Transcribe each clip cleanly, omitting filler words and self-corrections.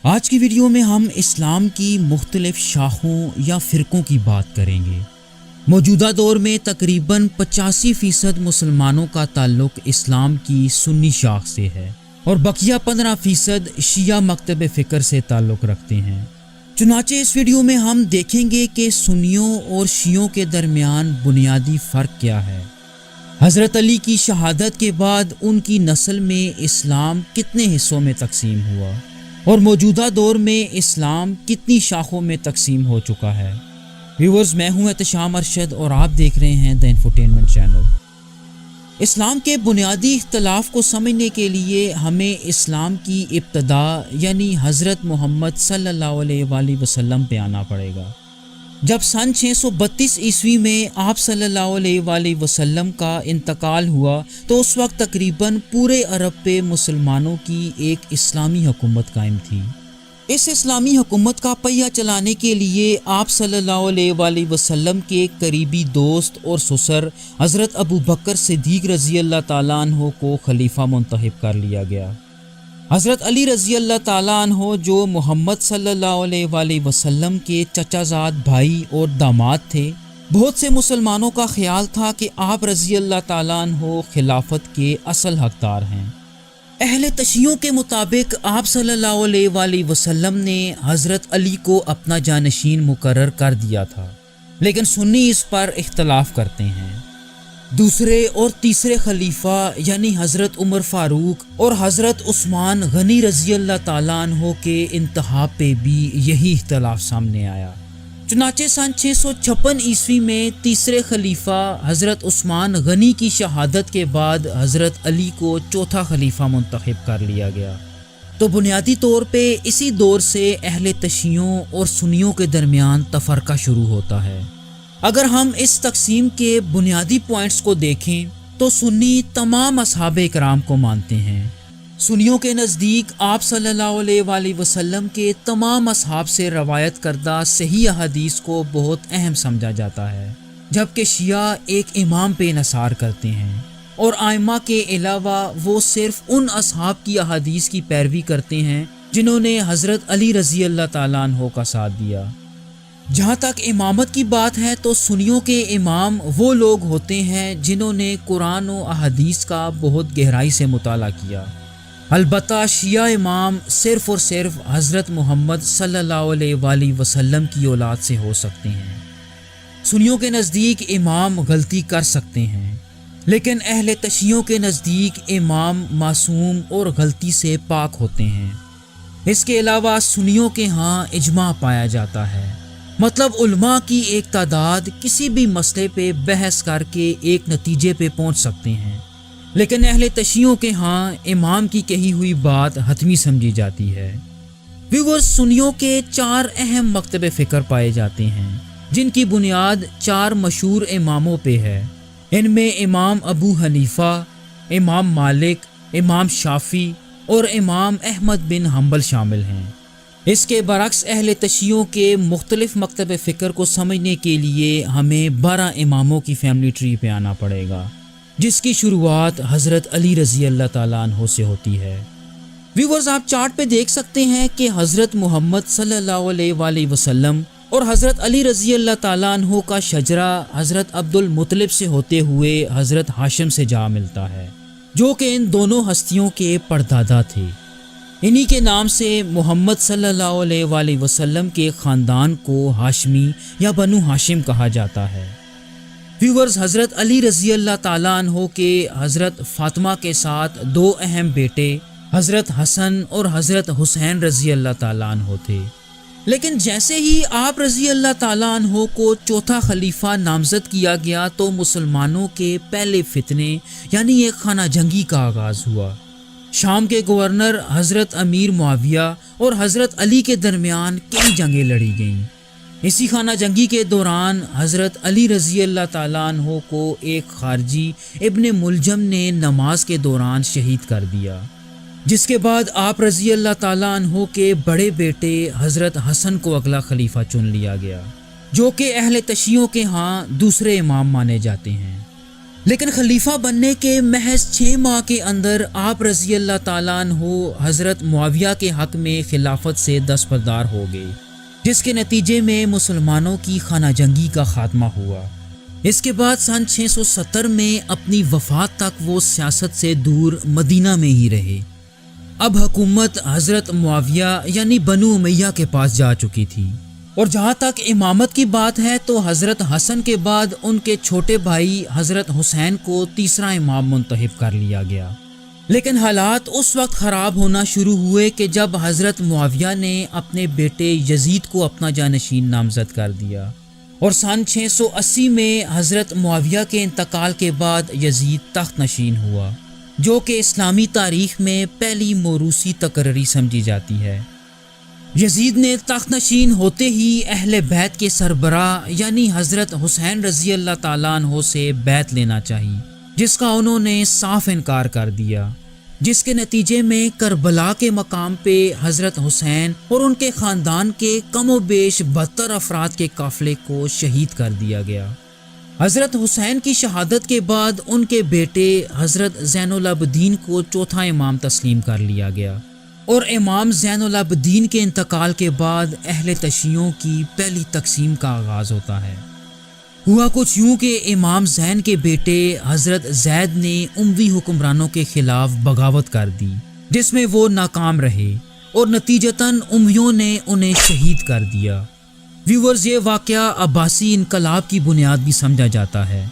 آج کی ویڈیو میں ہم اسلام کی مختلف شاخوں یا فرقوں کی بات کریں گے۔ موجودہ دور میں تقریباً 85% مسلمانوں کا تعلق اسلام کی سنی شاخ سے ہے اور بقیہ 15% شیعہ مکتب فکر سے تعلق رکھتے ہیں۔ چنانچہ اس ویڈیو میں ہم دیکھیں گے کہ سنیوں اور شیعوں کے درمیان بنیادی فرق کیا ہے، حضرت علی کی شہادت کے بعد ان کی نسل میں اسلام کتنے حصوں میں تقسیم ہوا اور موجودہ دور میں اسلام کتنی شاخوں میں تقسیم ہو چکا ہے۔ ویورز، میں ہوں احتشام ارشد اور آپ دیکھ رہے ہیں دی انفوٹینمنٹ چینل۔ اسلام کے بنیادی اختلاف کو سمجھنے کے لیے ہمیں اسلام کی ابتدا یعنی حضرت محمد صلی اللہ علیہ وآلہ وسلم پہ آنا پڑے گا۔ جب سن 632 عیسوی میں آپ صلی اللہ علیہ وآلہ وسلم کا انتقال ہوا تو اس وقت تقریباً پورے عرب پہ مسلمانوں کی ایک اسلامی حکومت قائم تھی۔ اس اسلامی حکومت کا پہیہ چلانے کے لیے آپ صلی اللہ علیہ وآلہ وسلم کے قریبی دوست اور سسر حضرت ابو بکر صدیق رضی اللہ تعالیٰ عنہ کو خلیفہ منتخب کر لیا گیا۔ حضرت علی رضی اللہ تعالیٰ عنہ جو محمد صلی اللہ علیہ وآلہ وسلم کے چچا زاد بھائی اور داماد تھے، بہت سے مسلمانوں کا خیال تھا کہ آپ رضی اللہ تعالیٰ عنہ خلافت کے اصل حقدار ہیں۔ اہل تشیعوں کے مطابق آپ صلی اللہ علیہ وآلہ وسلم نے حضرت علی کو اپنا جانشین مقرر کر دیا تھا، لیکن سنی اس پر اختلاف کرتے ہیں۔ دوسرے اور تیسرے خلیفہ یعنی حضرت عمر فاروق اور حضرت عثمان غنی رضی اللہ تعالیٰ عنہ کے انتخاب پہ بھی یہی اختلاف سامنے آیا۔ چنانچہ سن 656 عیسوی میں تیسرے خلیفہ حضرت عثمان غنی کی شہادت کے بعد حضرت علی کو چوتھا خلیفہ منتخب کر لیا گیا۔ تو بنیادی طور پہ اسی دور سے اہل تشیعوں اور سنیوں کے درمیان تفرقہ شروع ہوتا ہے۔ اگر ہم اس تقسیم کے بنیادی پوائنٹس کو دیکھیں تو سنی تمام اصحاب کرام کو مانتے ہیں۔ سنیوں کے نزدیک آپ صلی اللہ علیہ وآلہ وسلم کے تمام اصحاب سے روایت کردہ صحیح احادیث کو بہت اہم سمجھا جاتا ہے، جبکہ شیعہ ایک امام پہ انحصار کرتے ہیں اور ائمہ کے علاوہ وہ صرف ان اصحاب کی احادیث کی پیروی کرتے ہیں جنہوں نے حضرت علی رضی اللہ تعالیٰ عنہ کا ساتھ دیا۔ جہاں تک امامت کی بات ہے تو سنیوں کے امام وہ لوگ ہوتے ہیں جنہوں نے قرآن و احادیث کا بہت گہرائی سے مطالعہ کیا۔ البتہ شیعہ امام صرف اور صرف حضرت محمد صلی اللہ علیہ وآلہ وسلم کی اولاد سے ہو سکتے ہیں۔ سنیوں کے نزدیک امام غلطی کر سکتے ہیں، لیکن اہل تشیعوں کے نزدیک امام معصوم اور غلطی سے پاک ہوتے ہیں۔ اس کے علاوہ سنیوں کے ہاں اجماع پایا جاتا ہے، مطلب علماء کی ایک تعداد کسی بھی مسئلے پہ بحث کر کے ایک نتیجے پہ پہنچ سکتے ہیں، لیکن اہل تشیعوں کے ہاں امام کی کہی ہوئی بات حتمی سمجھی جاتی ہے۔ ویورز، سنیوں کے 4 اہم مکتب فکر پائے جاتے ہیں جن کی بنیاد 4 مشہور اماموں پہ ہے۔ ان میں امام ابو حنیفہ، امام مالک، امام شافعی اور امام احمد بن حنبل شامل ہیں۔ اس کے برعکس اہل تشیعوں کے مختلف مکتب فکر کو سمجھنے کے لیے ہمیں 12 اماموں کی فیملی ٹری پہ آنا پڑے گا، جس کی شروعات حضرت علی رضی اللہ تعالیٰ عنہ سے ہوتی ہے۔ ویورز، آپ چارٹ پہ دیکھ سکتے ہیں کہ حضرت محمد صلی اللہ علیہ وآلہ وسلم اور حضرت علی رضی اللہ تعالیٰ عنہ کا شجرہ حضرت عبد المطلب سے ہوتے ہوئے حضرت ہاشم سے جا ملتا ہے، جو کہ ان دونوں ہستیوں کے پردادا تھے۔ انہی کے نام سے محمد صلی اللہ علیہ وآلہ وسلم کے خاندان کو ہاشمی یا بنو ہاشم کہا جاتا ہے۔ ویورز، حضرت علی رضی اللہ تعالیٰ عنہ کے حضرت فاطمہ کے ساتھ 2 اہم بیٹے حضرت حسن اور حضرت حسین رضی اللہ تعالیٰ عنہ تھے، لیکن جیسے ہی آپ رضی اللہ تعالیٰ عنہ کو چوتھا خلیفہ نامزد کیا گیا تو مسلمانوں کے پہلے فتنے یعنی ایک خانہ جنگی کا آغاز ہوا۔ شام کے گورنر حضرت امیر معاویہ اور حضرت علی کے درمیان کئی جنگیں لڑی گئیں۔ اسی خانہ جنگی کے دوران حضرت علی رضی اللہ تعالیٰ عنہ کو ایک خارجی ابن ملجم نے نماز کے دوران شہید کر دیا، جس کے بعد آپ رضی اللہ تعالیٰ عنہ کے بڑے بیٹے حضرت حسن کو اگلا خلیفہ چن لیا گیا، جو کہ اہل تشیعوں کے ہاں دوسرے امام مانے جاتے ہیں۔ لیکن خلیفہ بننے کے محض 6 ماہ کے اندر آپ رضی اللہ تعالیٰ عنہ حضرت معاویہ کے حق میں خلافت سے دستبردار ہو گئے، جس کے نتیجے میں مسلمانوں کی خانہ جنگی کا خاتمہ ہوا۔ اس کے بعد سن 670 میں اپنی وفات تک وہ سیاست سے دور مدینہ میں ہی رہے۔ اب حکومت حضرت معاویہ یعنی بنو امیہ کے پاس جا چکی تھی، اور جہاں تک امامت کی بات ہے تو حضرت حسن کے بعد ان کے چھوٹے بھائی حضرت حسین کو تیسرا امام منتخب کر لیا گیا۔ لیکن حالات اس وقت خراب ہونا شروع ہوئے کہ جب حضرت معاویہ نے اپنے بیٹے یزید کو اپنا جانشین نامزد کر دیا، اور سن 680 میں حضرت معاویہ کے انتقال کے بعد یزید تخت نشین ہوا، جو کہ اسلامی تاریخ میں پہلی موروثی تقرری سمجھی جاتی ہے۔ یزید نے تخت نشین ہوتے ہی اہل بیت کے سربراہ یعنی حضرت حسین رضی اللہ تعالیٰ عنہ سے بیعت لینا چاہی، جس کا انہوں نے صاف انکار کر دیا، جس کے نتیجے میں کربلا کے مقام پہ حضرت حسین اور ان کے خاندان کے کم و بیش 72 افراد کے قافلے کو شہید کر دیا گیا۔ حضرت حسین کی شہادت کے بعد ان کے بیٹے حضرت زین العابدین کو چوتھا امام تسلیم کر لیا گیا، اور امام زین العابدین کے انتقال کے بعد اہل تشیعوں کی پہلی تقسیم کا آغاز ہوتا ہے۔ ہوا کچھ یوں کہ امام زین کے بیٹے حضرت زید نے اموی حکمرانوں کے خلاف بغاوت کر دی، جس میں وہ ناکام رہے، اور نتیجتاً امویوں نے انہیں شہید کر دیا۔ ویورز، یہ واقعہ عباسی انقلاب کی بنیاد بھی سمجھا جاتا ہے۔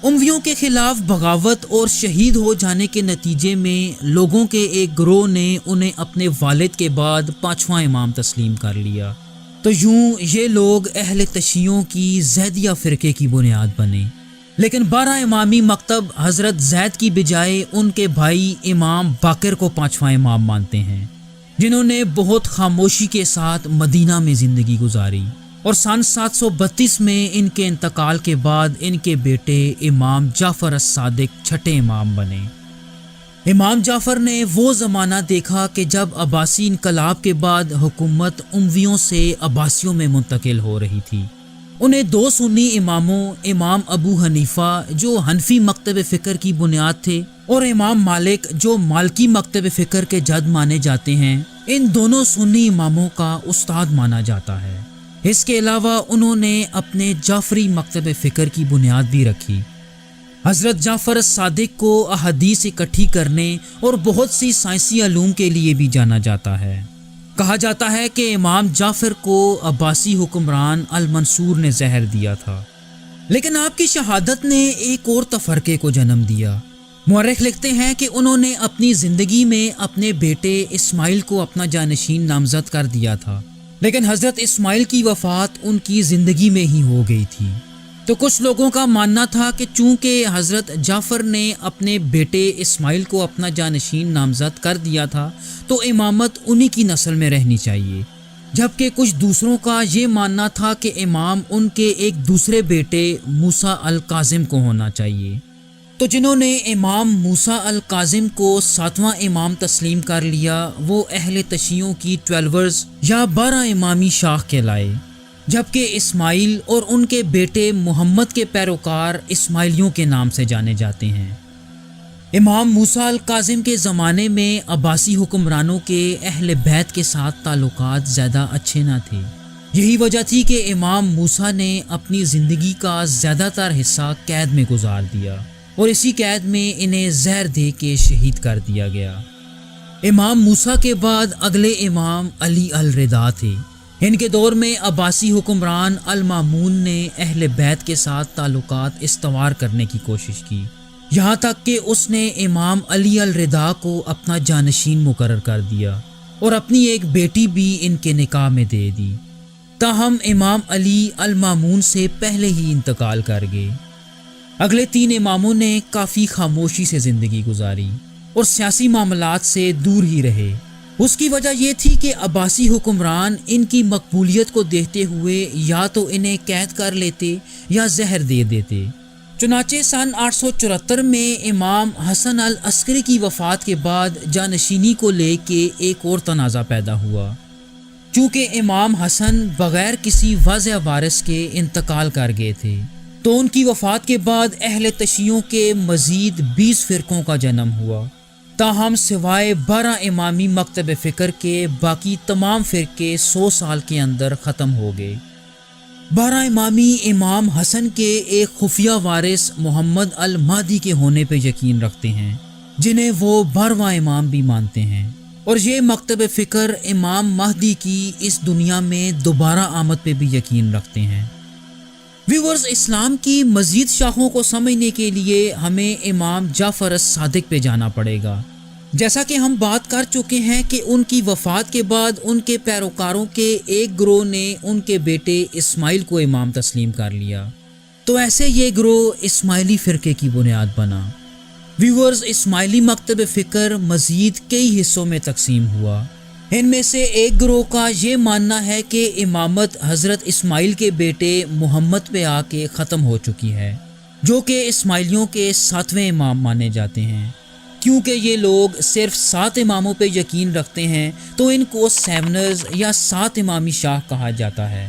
امویوں کے خلاف بغاوت اور شہید ہو جانے کے نتیجے میں لوگوں کے ایک گروہ نے انہیں اپنے والد کے بعد 5واں امام تسلیم کر لیا، تو یوں یہ لوگ اہل تشیعوں کی زیدیہ فرقے کی بنیاد بنے۔ لیکن 12 امامی مکتب حضرت زید کی بجائے ان کے بھائی امام باقر کو 5واں امام مانتے ہیں، جنہوں نے بہت خاموشی کے ساتھ مدینہ میں زندگی گزاری، اور سن 732 میں ان کے انتقال کے بعد ان کے بیٹے امام جعفر الصادق چھٹے امام بنے۔ امام جعفر نے وہ زمانہ دیکھا کہ جب عباسی انقلاب کے بعد حکومت امویوں سے عباسیوں میں منتقل ہو رہی تھی۔ انہیں 2 سنی اماموں، امام ابو حنیفہ جو حنفی مکتب فکر کی بنیاد تھے، اور امام مالک جو مالکی مکتب فکر کے جد مانے جاتے ہیں، ان دونوں سنی اماموں کا استاد مانا جاتا ہے۔ اس کے علاوہ انہوں نے اپنے جعفری مکتب فکر کی بنیاد بھی رکھی۔ حضرت جعفر الصادق کو احادیث اکٹھی کرنے اور بہت سی سائنسی علوم کے لیے بھی جانا جاتا ہے۔ کہا جاتا ہے کہ امام جعفر کو عباسی حکمران المنصور نے زہر دیا تھا، لیکن آپ کی شہادت نے ایک اور تفرقے کو جنم دیا۔ مورخ لکھتے ہیں کہ انہوں نے اپنی زندگی میں اپنے بیٹے اسماعیل کو اپنا جانشین نامزد کر دیا تھا، لیکن حضرت اسماعیل کی وفات ان کی زندگی میں ہی ہو گئی تھی۔ تو کچھ لوگوں کا ماننا تھا کہ چونکہ حضرت جعفر نے اپنے بیٹے اسماعیل کو اپنا جانشین نامزد کر دیا تھا تو امامت انہی کی نسل میں رہنی چاہیے، جبکہ کچھ دوسروں کا یہ ماننا تھا کہ امام ان کے ایک دوسرے بیٹے موسیٰ الکاظم کو ہونا چاہیے۔ تو جنہوں نے امام موسیٰ الکاظم کو 7واں امام تسلیم کر لیا، وہ اہل تشیعوں کی 12 یا 12 امامی شاخ کہلائے، جبکہ اسماعیل اور ان کے بیٹے محمد کے پیروکار اسماعیلیوں کے نام سے جانے جاتے ہیں۔ امام موسیٰ الکاظم کے زمانے میں عباسی حکمرانوں کے اہل بیت کے ساتھ تعلقات زیادہ اچھے نہ تھے۔ یہی وجہ تھی کہ امام موسیٰ نے اپنی زندگی کا زیادہ تر حصہ قید میں گزار دیا، اور اسی قید میں انہیں زہر دے کے شہید کر دیا گیا۔ امام موسیٰ کے بعد اگلے امام علی الرضا تھے۔ ان کے دور میں عباسی حکمران المامون نے اہل بیت کے ساتھ تعلقات استوار کرنے کی کوشش کی، یہاں تک کہ اس نے امام علی الرضا کو اپنا جانشین مقرر کر دیا اور اپنی ایک بیٹی بھی ان کے نکاح میں دے دی، تاہم امام علی المامون سے پہلے ہی انتقال کر گئے۔ اگلے 3 اماموں نے کافی خاموشی سے زندگی گزاری اور سیاسی معاملات سے دور ہی رہے۔ اس کی وجہ یہ تھی کہ عباسی حکمران ان کی مقبولیت کو دیکھتے ہوئے یا تو انہیں قید کر لیتے یا زہر دے دیتے۔ چنانچہ سن 874 میں امام حسن العسکری کی وفات کے بعد جانشینی کو لے کے ایک اور تنازع پیدا ہوا۔ چونکہ امام حسن بغیر کسی واضح وارث کے انتقال کر گئے تھے، تو ان کی وفات کے بعد اہل تشیعوں کے مزید 20 فرقوں کا جنم ہوا، تاہم سوائے 12 امامی مکتب فکر کے باقی تمام فرقے 100 سال کے اندر ختم ہو گئے۔ 12 امامی امام حسن کے ایک خفیہ وارث محمد المہدی کے ہونے پہ یقین رکھتے ہیں، جنہیں وہ 12واں امام بھی مانتے ہیں، اور یہ مکتب فکر امام مہدی کی اس دنیا میں دوبارہ آمد پہ بھی یقین رکھتے ہیں۔ ویورز، اسلام کی مزید شاخوں کو سمجھنے کے لیے ہمیں امام جعفر الصادق پہ جانا پڑے گا۔ جیسا کہ ہم بات کر چکے ہیں کہ ان کی وفات کے بعد ان کے پیروکاروں کے ایک گروہ نے ان کے بیٹے اسماعیل کو امام تسلیم کر لیا، تو ایسے یہ گروہ اسماعیلی فرقے کی بنیاد بنا۔ ویورز، اسماعیلی مکتب فکر مزید کئی حصوں میں تقسیم ہوا۔ ان میں سے ایک گروہ کا یہ ماننا ہے کہ امامت حضرت اسماعیل کے بیٹے محمد پہ آ کے ختم ہو چکی ہے، جو کہ اسماعیلیوں کے 7ویں امام مانے جاتے ہیں۔ کیونکہ یہ لوگ صرف 7 اماموں پہ یقین رکھتے ہیں تو ان کو سیونرز یا 7 امامی شاہ کہا جاتا ہے،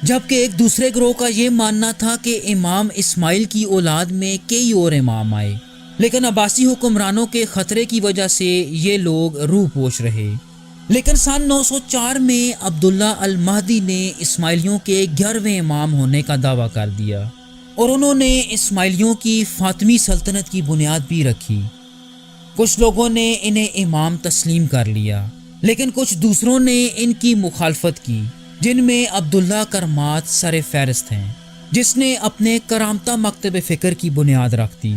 جبکہ ایک دوسرے گروہ کا یہ ماننا تھا کہ امام اسماعیل کی اولاد میں کئی اور امام آئے، لیکن عباسی حکمرانوں کے خطرے کی وجہ سے یہ لوگ روح پوش رہے۔ لیکن سن 904 میں عبداللہ المہدی نے اسماعیلیوں کے 11ویں امام ہونے کا دعویٰ کر دیا، اور انہوں نے اسماعیلیوں کی فاطمی سلطنت کی بنیاد بھی رکھی۔ کچھ لوگوں نے انہیں امام تسلیم کر لیا، لیکن کچھ دوسروں نے ان کی مخالفت کی، جن میں عبداللہ کرمات سر فہرست ہیں، جس نے اپنے کرامتہ مکتب فکر کی بنیاد رکھ دی۔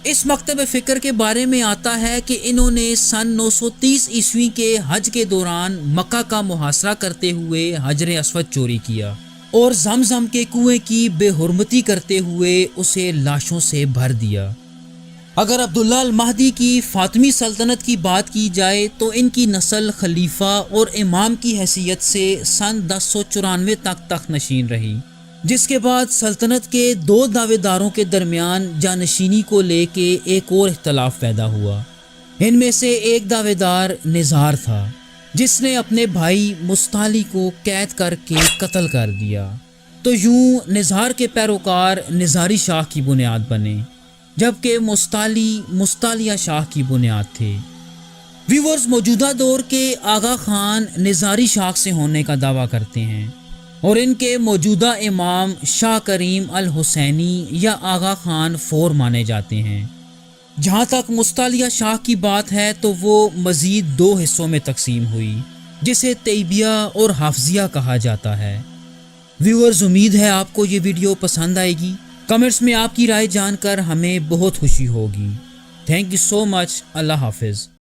اس مکتب فکر کے بارے میں آتا ہے کہ انہوں نے سن 930 عیسوی کے حج کے دوران مکہ کا محاصرہ کرتے ہوئے حجر اسود چوری کیا، اور زمزم کے کنویں کی بے حرمتی کرتے ہوئے اسے لاشوں سے بھر دیا۔ اگر عبداللہ المہدی کی فاطمی سلطنت کی بات کی جائے تو ان کی نسل خلیفہ اور امام کی حیثیت سے سن 1094 تک تخت نشین رہی، جس کے بعد سلطنت کے 2 دعوے داروں کے درمیان جانشینی کو لے کے ایک اور اختلاف پیدا ہوا۔ ان میں سے ایک دعوے دار نزار تھا، جس نے اپنے بھائی مستعلی کو قید کر کے قتل کر دیا، تو یوں نزار کے پیروکار نزاری شاہ کی بنیاد بنے، جبکہ مستعلیہ شاہ کی بنیاد تھے۔ ویورز، موجودہ دور کے آغا خان نزاری شاہ سے ہونے کا دعویٰ کرتے ہیں، اور ان کے موجودہ امام شاہ کریم الحسینی یا آغا خان 4 مانے جاتے ہیں۔ جہاں تک مستعلیہ شاہ کی بات ہے تو وہ مزید 2 حصوں میں تقسیم ہوئی، جسے طیبیہ اور حافظیہ کہا جاتا ہے۔ ویورز، امید ہے آپ کو یہ ویڈیو پسند آئے گی۔ کمنٹس میں آپ کی رائے جان کر ہمیں بہت خوشی ہوگی۔ تھینک یو سو مچ۔ اللہ حافظ۔